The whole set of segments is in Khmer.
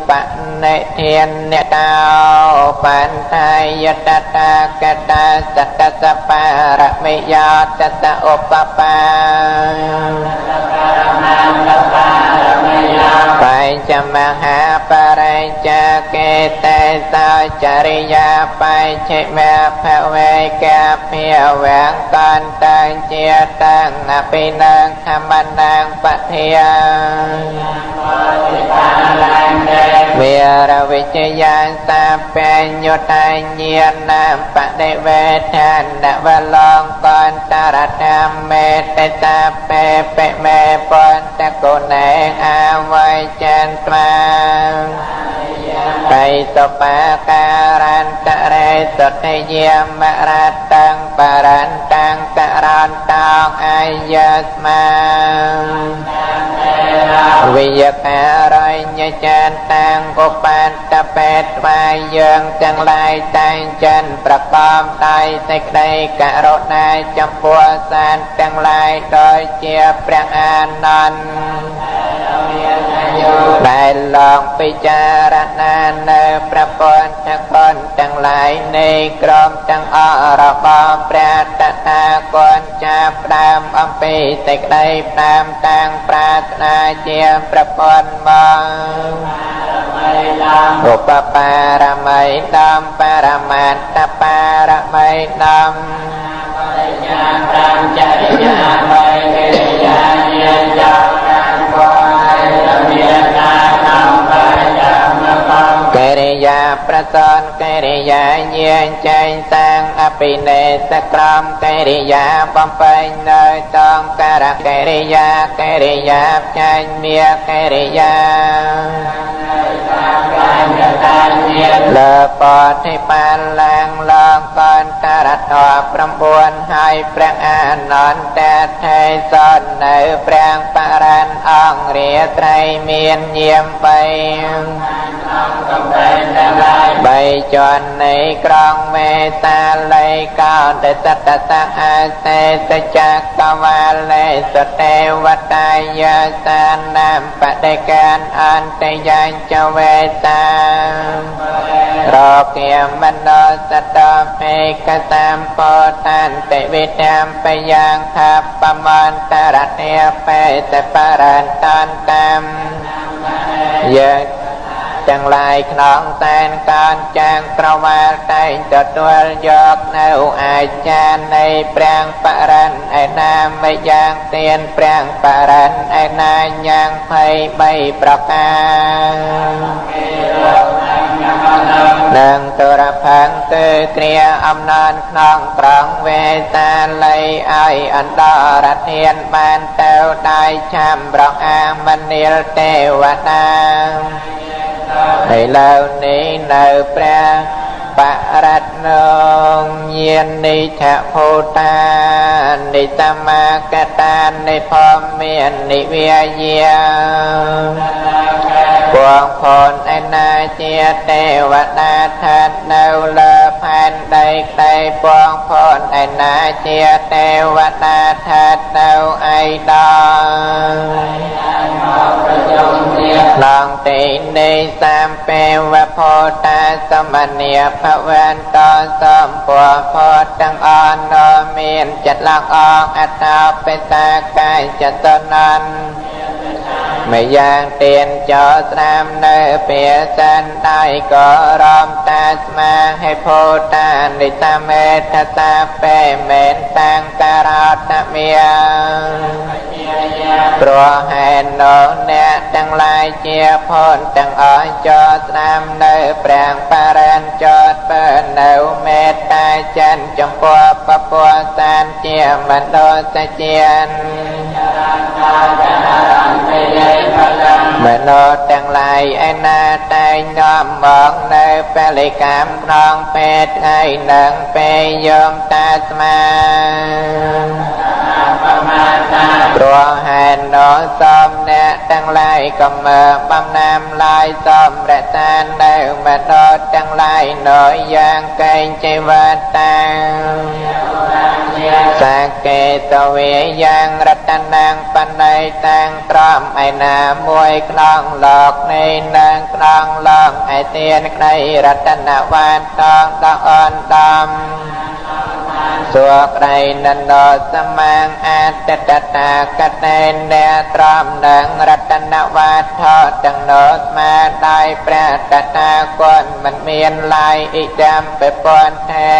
ปะเนเทียนเนตาปันทายตตากตาสัตตสปาระเมยาตตะอุปปาไปจะมหาปริจเกเตสาจริยาไปเชเมภเวกาเพียแหวงกันตังเจียตังอภินังธรรมนังปะเทียเวียรวิจยาสาเป็นโยตัญเยียนามปะเดเวทันดวลองก่อนตระธรรมเมตตาเปเปเมปนตะโกเนอาวัยจันตมาไปตปาการันตะเรสตเยมรัตตังปรันตังกรันตังอายสมาวิยการัญญจันตังกุปันตะเปตวายยังจังไลตังจันประกอบไตเสกไดกะโรนายจำปัวสานจังไลโดยเจียพระอานนท์ได้ลองพิจารณาในพระพุทธคุณทั้งหลายในกรมทั้งอรบพระตถาคตจะพรามอัมพีเสกได้พรามตังปรารถนาเจียพระพุทธมังอุปปารมัยดำปรมัตถปารมัยดำเกริยาประสานเกริยาเยียนใจสร้างอภิเนศกรรมเกริยาบำเพ็ญโดยต้องการเกริยาใจเมียเกริยาเลอปอดให้ปานแรงลองก่อนตรัสตอบประมวลให้พระอานนท์แต่ไทยสอนในพระปรันองเรียไตรเมียนเยี่ยมไปใบจอนในกรองเมตาเลยก้าวแต่สัตตะอาเสสจักกวาเลสเทวตายาสานามปะเดการอันเตยัญจเวตาโรเกียมโนสตเปกสามโพธันเตวิธามปยังทัพปมันตระเทเปสปารันตันตามยะจังลายขนองแสนการจางตรวาไตจดตัวยกในอาจารย์ในแปลงปรันไอ้นามไม่ยางเตียนแปลงปรันไอ้นายยังไพใบประกานังตุระพังเตเกลียอำนานขนองตรองเวตาเลยไออันดอระเทียนบานเตวได้ชำประอามณีลเทวดาในเหล่านี้ในพระปรัตนงเยียนนิทะโพธานิตมากตานิพอมเมียนนิเวียเยียปวงพลไอนาเจียเทวดาทัดเนวเลพันใดใครปวงพลไอนาเจียเทวดาทัดเนวไอดองลองตีในสามเปวะโพธาสมเนียภวันตอสมปัวโพตังอ่อนโนเมียนจัดลักออกอัตตาเป็นตากายจัตนันไม่ยางเตียนจอสามเนเปียสันได้ก็รอมตาสมาให้โพธานิตาเมตตาเปเมนตังการาตเมียปรัวให้โนเนตั้งลายเจียพ้นตั้งอ้อยจอสามเนแปลงปารันจอดเปิดเนวเมตตาจันจมปัวปะปัวสานเจียมันโดสเจียนมโนตั้งลายไอนาไตน้อมมองในเปริกรรมครองเป็ดไอหนังเปยมตาสมาปรัวให้โนสมเนตั้งลายก็เมื่อบำนำลายสมระตานในมโนตั้งลายหน่อยยังไกลใจวัตตาสักเกตเวยังรัตนังปันในตังตรอมไอ นามวยข ក្លងលោកនៃនឹងក្លងលោកឯទានក្តីរតនវ៉ានតងតអនតំសួក្តីនណ្ដោសមាងអតតតាកតេនដែលត្រមនឹងរតនវ៉ាថោទាំងនោះស្មាដៃព្រះតតាគុណមិនមានឡាយអ៊ីចាំពេពន់ថែ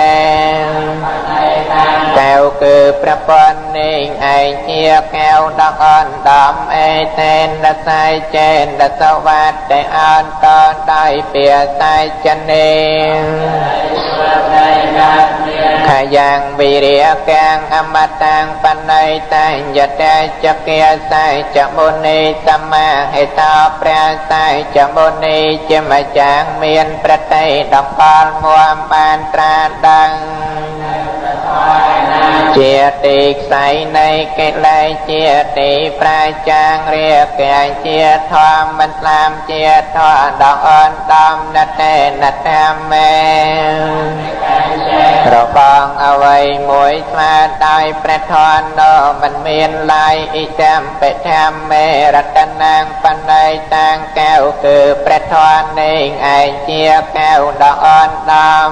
កែវគឺព្រះពន្ធនេះឯងជាកែវដកអនដំអេតេនដសៃចេនដសវ៉ាតតែអនតដៃពាសៃចនេខាយ៉ាងវិរិយកាំងអមតាំងបណៃតាញយតេចគាសៃចមុនីសម្មាហេតោព្រះសៃចមុនីជាម្ចាស់មានប្រតិដំបាលមួមបានត្រាដឹងជាទីខ្សែនៃកិលេសជាទីប្រាចាងរាកាយជាធម៌មិនស្លាមជាធម៌ដកអនដំណតេណតាមេរបងអវ័យមួយស្មាដោយព្រះធននោះមិនមានឡាយអ៊ីចាំបិធម្មមេរតនាងបណៃតាំងកែវគឺព្រះធននេះឯងជាកែវដកអនដំ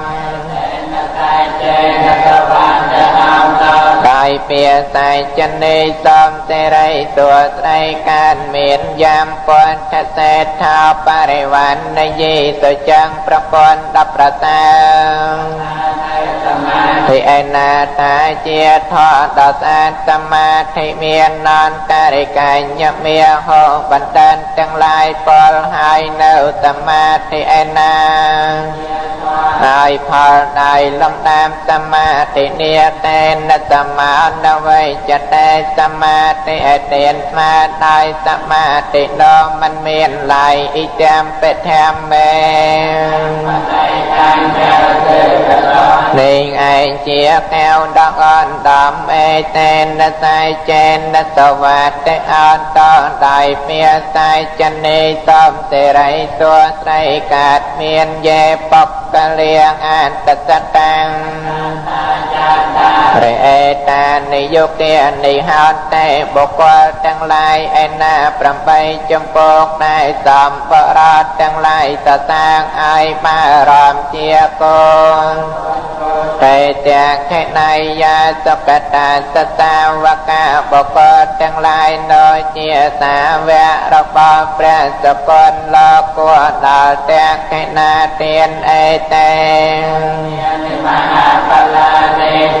ដោយពាសៃចនេសំសេរីទោស្រីកានមានយ៉ាមពន្ធសេដ្ឋាបរិវណ្ណយីសុចង្ប្រពន្ធ10ប្រសាទីឯណាតាជាធម៌ដ៏ស្អាតសមាធិមាននន្តរិកញ្ញមេហោបណ្ឌិតទាំងឡាយពលហើយនៅសមាធិឯណាហើយផលដោយលំដាប់សមាធិនិតេនសមានវ័យចតេសមាធិអទានស្មាដោយសមាធិដ៏មិនមានឡាយអ៊ីចាំបិធម្មមេនេះឯងជាកែវដកអនដំអេតេនសៃចេនសវ៉ាតេអនតដោយពាសៃចនេសំសេរីសួស្រីកាត់មានយេបកកលៀងអន្តតតាំងរអេតានិយុគិនិហោតេបុគ្គលទាំងឡាយឯណា8ចំពោកដែលសម្បរតទាំងឡាយសសាងឲ្យបានរំជាកូនតេតខេណៃយាសុកតាសតាវកាបុគ្គលទាំងឡាយដូចជាសាវករបស់ព្រះសកលលោកគួរដល់តែខេណាទានអេតេ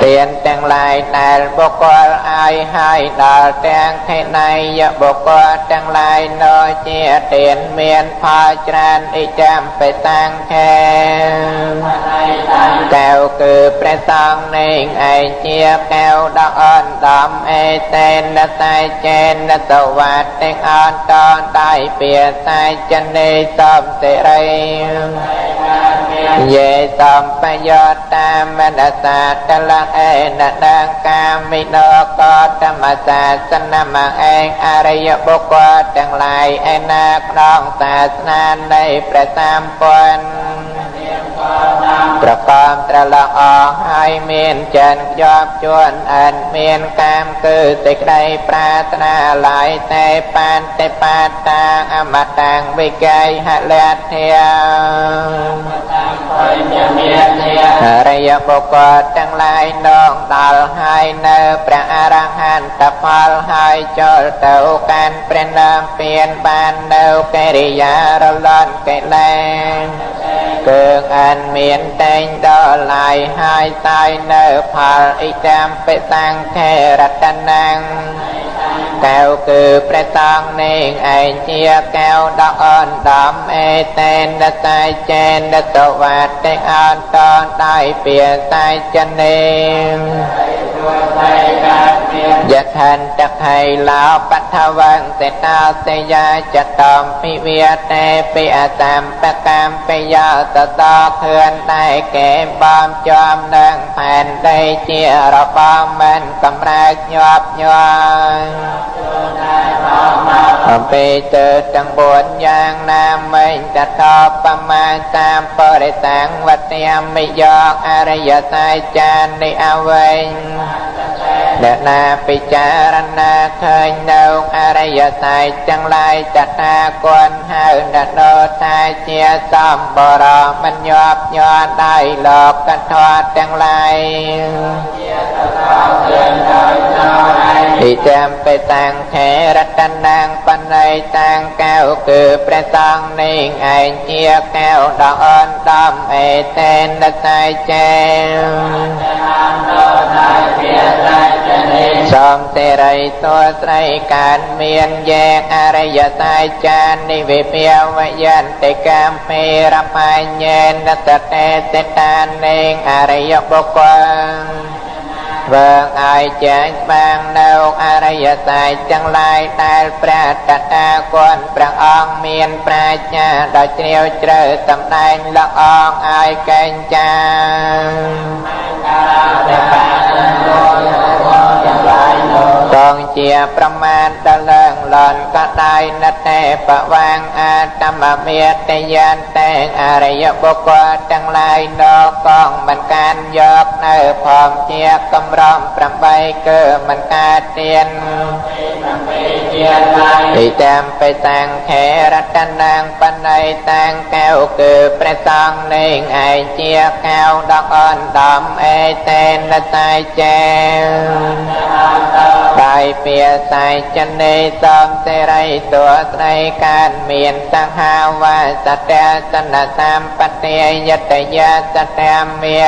ទានទាំងឡាយដែលបុគ្គលឲ្យហើយដល់ទាំងខេណៃយបុគ្គលទាំងឡាយដូចជាទានមានផលច្រើនអ៊ីចាំបិតាំងខេកែវគឺព្រះសង្ឃនេះឯងជាកែវដកអនដំអេតេនសៃចេនសវ៉ាតទាំងអនតដោយពាសៃចនេសំសេរីយេសំបយោតាមនសាតលអេនដាងកាមិណោកតមសាសនមអេងអរិយបុគ្គលទាំងឡាយឯណាក្នុងសាសនានៃព្រះសម្ពុទ្ធប្រកបត្រឡងអស់ហើយមានចិនជាប់ជួនអិនមានកាមគឺសេចក្តីប្រាថ្នាឡាយតែបានតែបាតាងអមតាំងវិក័យហលធាអរិយបុគ្គលទាំងឡាយនងដល់ហើយនៅព្រះអរហន្តផលហើយចូលទៅកាន់ព្រះនាមពៀនបាននៅកិរិយារលន់កិលេសគឺអានមានតែងដល់ឡាយហើយតាយនៅផលអ៊ីចាំបិសង្ខេរតនាងកែវគឺព្រះសង្ឃនេះឯងជាកែវដកអនដំអេតេនសៃចេនសវ៉ាតទាំងអនតដោយពាសៃចនេយថន្តខៃឡោបថវង្សេតាសេយាចតំពិវាតេពិអតាមបកម្មបយោតតខឿនតែកែបំចំនឹងផែនដីជារបស់មិនកម្រើកញាប់ញ័រអំពីទៅទាំង4យ៉ាងណាមិញតតបមាតាមបរិតាំងវត្យាមិយកអរិយស័យចាននៃអវែង អ្នកណាពិចារណាឃើញនៅអរិយស័យទាំងឡាយតថាគតហៅអ្នកនោះថាជាសម្បរោមិនញាប់ញ័រដោយលោកកថាទាំងឡាយទីចាំពេតាំងខេរតនាងបណៃតាំងកៅគឺព្រះសង្ឃនេះឯងជាកៅដកអនដំអេតេនស័យចេសូមសេរីសួស្ដីការមានយេអរិយស័យចានិវិភាវយន្តិកម្មពេរបញ្ញេនតតេសិតានេអរិយបុគ្គលវើឲ្យចាញ់បាននៅអរិយស័យទាំងឡាយដែលព្រះតថាគតព្រះអង្គមានប្រាជ្ញាដ៏ជ្រាវជ្រៅសម្ដែងល្អអងឲ្យកេញចាតងជាប្រមាណដល់ឡើងលន់ក៏ដោយណតេបវាងអាតមមេតយន្តេអរិយបុគ្គលទាំងឡាយដល់កងមិនកានយកនៅផងជាកម្រំ8គឺមិនកើតទៀនទីតាមបេតាំងខេរតនាងបណៃតាំងកៅគឺព្រះសង្ឃនេះឯងជាកៅដកអនដំអេតេនស័យចេដោយពាស័យចនេសំសេរីសួស្ដីការមានសង្ហាវាសតេសនសម្បត្តិយតយាសតមា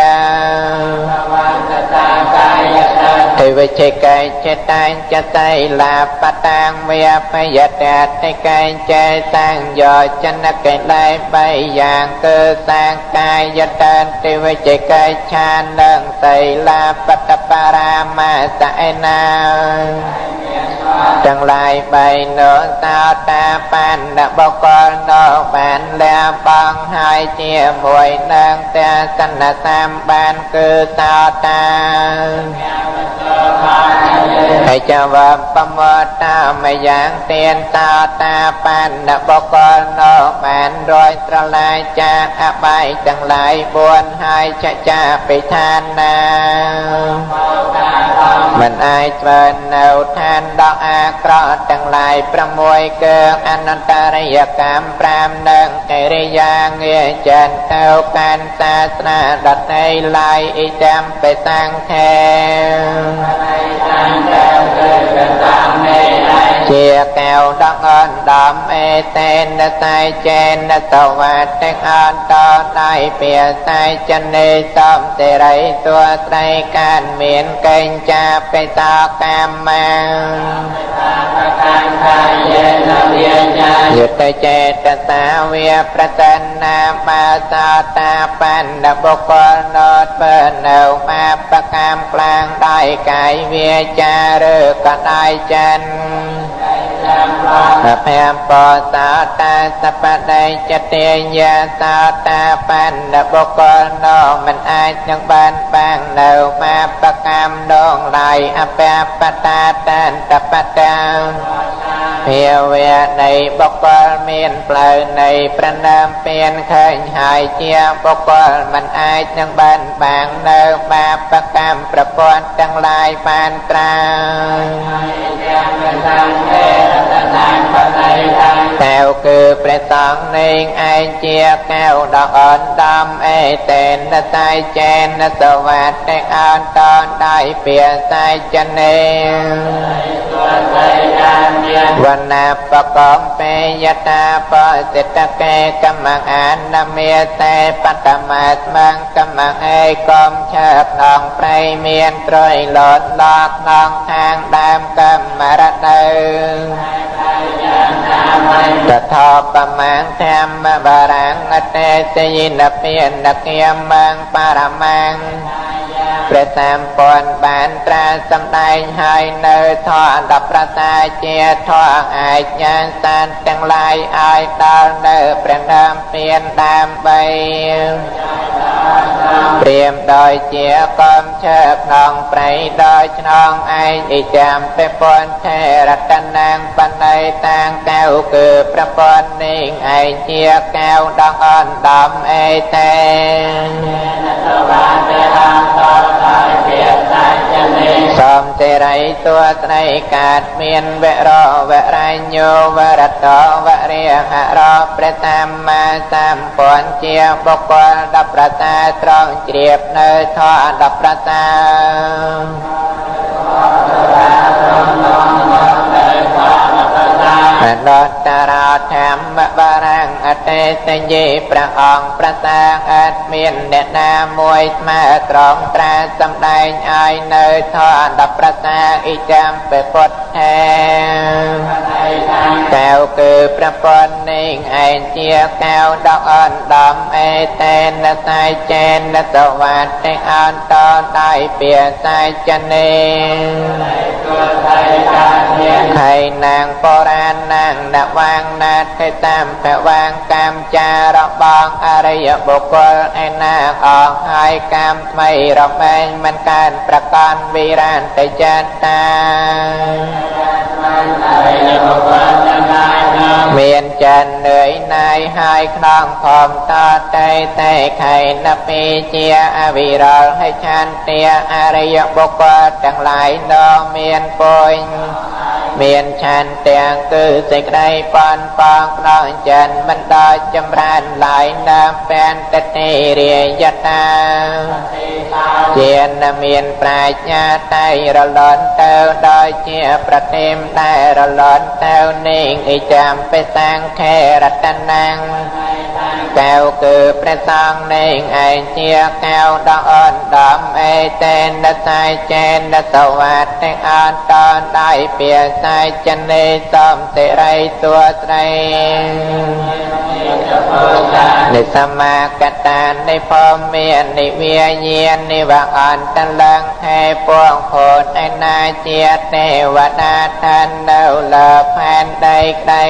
ទេវជិកៃចិត្តัญចតៃលាបតាំងវាបយតតិកៃចេតាំងយោចនកេលែ3យ៉ាងគឺសាងកាយតន្ទេវជិកៃឆាននឹងសីលាបតបរាមាសឯណាទាំងឡាយ3នោះតោតាបានបុគ្គលនោះបានលះបង់ហើយជាមួយនឹងតែសន្និសម្បានគឺតោតាហើយចវបមតាមយ៉ាងទៀនតោតាបានបុគ្គលនោះបានរួចត្រឡាយចាកអបាយទាំងឡាយ4ហើយចចាពិធានណាមិនអាចធ្វើនៅឋានដកអាក្រក់ទាំងឡាយ6គឺអនន្តរិយកម្ម5និងកិរិយាងារចិនទៅកាន់សាសនាដទៃឡាយអ៊ីចាំបេតាំងខេជាកែវដកអនដំអេតេនស័យចេនតវតទាំងអន្តដៃពាស័យចនេសំសេរីសួស្ដីការមានកេញចាបេតាកម្មយុទ្ធចេតសាវាប្រតនាបាសាតាបណ្ឌបុគ្គលនោះធ្វើនៅបាបកម្មខ្លាំងដោយកាយវាចាឬក៏ដោយចិត្តភេបសោតាសបដិចតិយាសោតាបណ្ឌបុគ្គលនោះមិនអាចនឹងបានបាំងនៅបាបកម្មដងឡើយអពបតាតន្តបតាភាវៈនៃបុគ្គលមានផ្លូវនៃប្រណមពៀនឃើញហើយជាបុគ្គលមិនអាចនឹងបានបាំងនៅបាបកម្មប្រព័ន្ធទាំងឡាយបានត្រាកែវគឺព្រះសង្ឃនេះឯងជាកែវដកអនដំអេតេនស័យចេនសវតទាំងអន្តដោយពាស័យចនេវណ្ណាបកំពេយតាបសិតកេកម្មអានមេតេបតមាស្មងកម្មអេកំឆើបដងប្រៃមានត្រយលត់ឡកដងខាងដើមកម្មរដូវតថាបមាងធម្មបារាំងអតេសយិនពានគាមាំងបរមាំងព្រះសម្ពន្ធបានត្រាសម្ដែងហើយនៅធម៌10ប្រសាជាធម៌អាចញាណសានទាំងឡាយឲ្យដល់នៅព្រះនាមពៀនដើម្បីព្រាមដោយជាកំឆើបដងប្រៃដោយឆ្នងឯងអ៊ីចាំព្រះពន្ធថេរតនាងបណៃតាំងកៅគឺព្រះពន្ធនេះឯងជាកៅដកអនដំអេតេន សំសេរីសួស្តីកើតមានវរវរញ្ញោវរតោវរិយអរោព្រះសម្មាសម្ពុទ្ធជាបុគ្គល10ប្រសាត្រង់ជ្រាបនៅធម៌10ប្រសាអនត្តរធម្មបារាំងអតេសញ្ញេព្រះអង្គប្រសាអត់មានអ្នកណាមួយស្មើត្រង់ត្រាសម្ដែងឲ្យនៅធម៌10ប្រសាអ៊ីចាំពេពុទ្ធថែកៅគឺប្រពន្ធនេះឯងជាកៅដកអនដំអេតេនសាយចេនតវ៉ាទេអន្តដៃពាសាយចនេខៃណាងបរាណនាងណវាងណាថេតាមភវាងកម្មចារបងអរិយបុគ្គលឯណាអស់ហើយកម្មថ្មីរមែងមិនកើនប្រកាន់វិរានតចេតតាមានចិននឿយណាយហើយក្នុងខំតតេខៃណពីជាអវិរលឲ្យឆានទាអរិយបុគ្គលទាំងឡាយដ៏មានពុញមានឆានទាំងគឺសេចក្តីប៉ុនប៉ងដល់ចិនមិនដល់ចម្រើនឡើយនៅពេនតតិរាយតាជាមានប្រាជ្ញាតែរលន់ទៅដោយជាប្រតិមដែលរលន់ទៅនេះអ៊ីចាំពេសាំងខេរតនាងកៅគឺព្រះសង្ឃនេះឯងជាកៅដកអនដំអេតេនសាយចេនតវ៉ាទេអន្តដៃពាសាយចនេសំសិរីសួស្តីនិសម្មាកតានិភមមាននិវាញានិវអន្តលង្ខេពួងខូនឯណាជាទេវតាឋាននៅលើផែនដីក្តី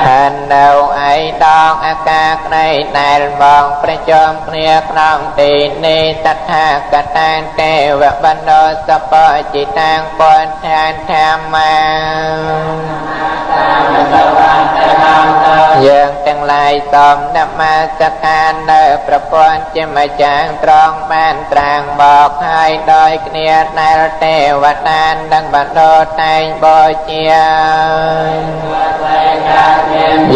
ឋាននៅឯដងអាកាសក្តីដែលបងប្រជុំគ្នាក្នុងទីនេះតថាគតានទេវបណ្ដោសពចិតាំងពុទ្ធានធម្មាយើងទាំងឡាយសូមនមស្ការនៅព្រះពុទ្ធជាម្ចាស់ត្រង់បានត្រាំងបកហើយដោយគ្នាដែលទេវតានឹងបណ្ដោតែងបូជា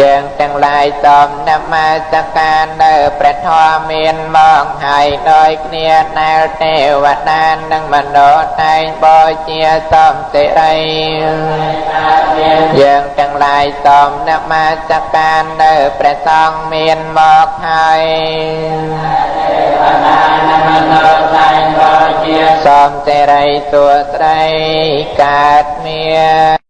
យើងទាំងឡាយសូមនមស្ការនៅព្រះធម៌មានមកហើយដោយគ្នាដែលទេវតានឹងបណ្ដោតែងបូជាសូមសិរីយើងទាំងឡាយសូមនមស្ការនៅព្រះសង្ឃមានមកហើយសូមសិរីសួស្តីកើតមាន